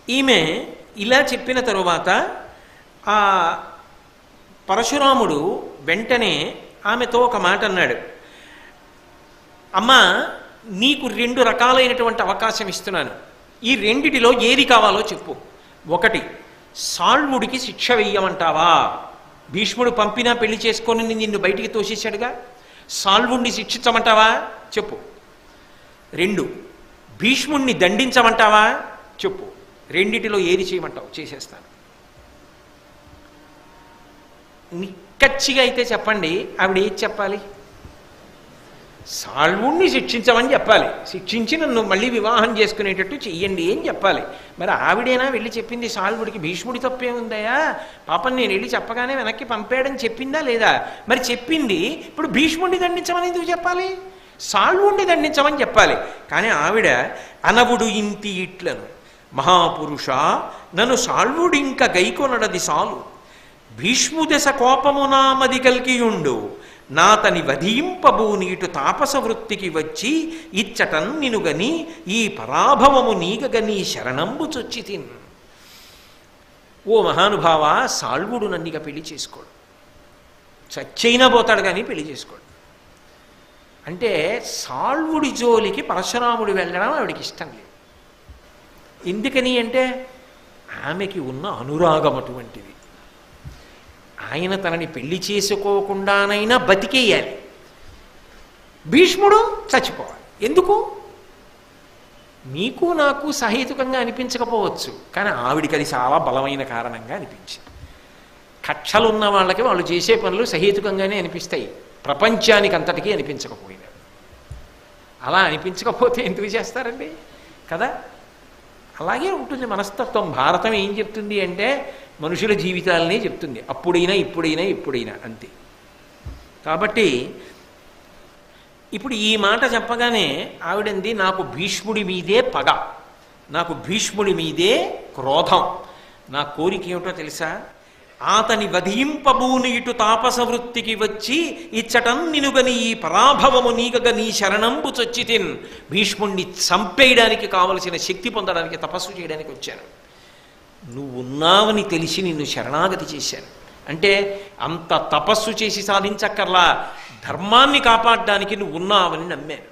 ఈమె ఇలా చెప్పిన తరువాత ఆ పరశురాముడు వెంటనే ఆమెతో ఒక మాట అన్నాడు. అమ్మా, నీకు 2 రకాలైనటువంటి అవకాశం ఇస్తున్నాను. ఈ రెండిటిలో ఏది కావాలో చెప్పు. ఒకటి, సాల్వుడికి శిక్ష వెయ్యమంటావా? భీష్ముడు పంపినా పెళ్లి చేసుకొని నిన్ను బయటికి తోసేశాడుగా, సాల్వుణ్ణి శిక్షించమంటావా? చెప్పు. 2, భీష్ముణ్ణి దండించమంటావా? చెప్పు. రెండిటిలో ఏది చేయమంటావు? చేసేస్తాను. నిక్కచ్చిగా అయితే చెప్పండి. ఆవిడ ఏది చెప్పాలి? సాల్వుణ్ణి శిక్షించమని చెప్పాలి. శిక్షించి నన్ను మళ్ళీ వివాహం చేసుకునేటట్టు చెయ్యండి అని చెప్పాలి. మరి ఆవిడేనా వెళ్ళి చెప్పింది సాల్వుడికి? భీష్ముడి తప్పే ఉందయా, పాపం నేను వెళ్ళి చెప్పగానే వెనక్కి పంపాడని చెప్పిందా లేదా? మరి చెప్పింది. ఇప్పుడు భీష్ముడిని దండించమని ఎందుకు చెప్పాలి? సాల్వుణ్ణి దండించమని చెప్పాలి. కానీ ఆవిడ అనవుడు ఇంతి ఇట్లను, మహాపురుష నన్ను సాల్వుడింక గైకొనడది సాలు, భీష్ముదశ కోపమునామది కల్కియుండు, నాతని వధింపబూ నీటు తాపస వృత్తికి వచ్చి ఇచ్చటన్ నినుగని ఈ పరాభవము నీగగని శరణంబు చొచ్చితిన్. ఓ మహానుభావ, సాల్వుడు నన్నిగా పెళ్లి చేసుకోడు, చచ్చైనా పోతాడు కానీ పెళ్లి చేసుకోడు. అంటే సాల్వుడి జోలికి పరశురాముడు వెళ్ళడం ఆవిడికి ఇష్టం లేదు. ఎందుకని అంటే ఆమెకి ఉన్న అనురాగం అటువంటిది. ఆయన తనని పెళ్లి చేసుకోకుండానైనా బతికేయాలి, భీష్ముడు చచ్చిపోవాలి. ఎందుకు? నీకు నాకు సహేతుకంగా అనిపించకపోవచ్చు, కానీ ఆవిడికి అది చాలా బలమైన కారణంగా అనిపించింది. కక్షలున్న వాళ్ళకి వాళ్ళు చేసే పనులు సహేతుకంగానే అనిపిస్తాయి, ప్రపంచానికి అంతటికీ అనిపించకపోయినా. అలా అనిపించకపోతే ఎందుకు చేస్తారండి కదా? అలాగే ఉంటుంది మనస్తత్వం. భారతం ఏం చెప్తుంది అంటే మనుషుల జీవితాలనే చెప్తుంది, అప్పుడైనా ఇప్పుడైనా ఎప్పుడైనా అంతే. కాబట్టి ఇప్పుడు ఈ మాట చెప్పగానే ఆవిడంది, నాకు భీష్ముడి మీదే పగ, నాకు భీష్ముడి మీదే క్రోధం, నా కోరిక ఏమిటో తెలుసా? ఆతని వధింపబూని ఇటు తాపస వృత్తికి వచ్చి ఇచ్చటం నినుగని ఈ పరాభవము నీగగ నీ శరణంబు చొచ్చితిన్. భీష్ముణ్ణి చంపేయడానికి కావలసిన శక్తి పొందడానికి తపస్సు చేయడానికి వచ్చాను. నువ్వు ఉన్నావని తెలిసి నిన్ను శరణాగతి చేశాను. అంటే అంత తపస్సు చేసి సాధించక్కర్లా, ధర్మాన్ని కాపాడడానికి నువ్వు ఉన్నావని నమ్మాను.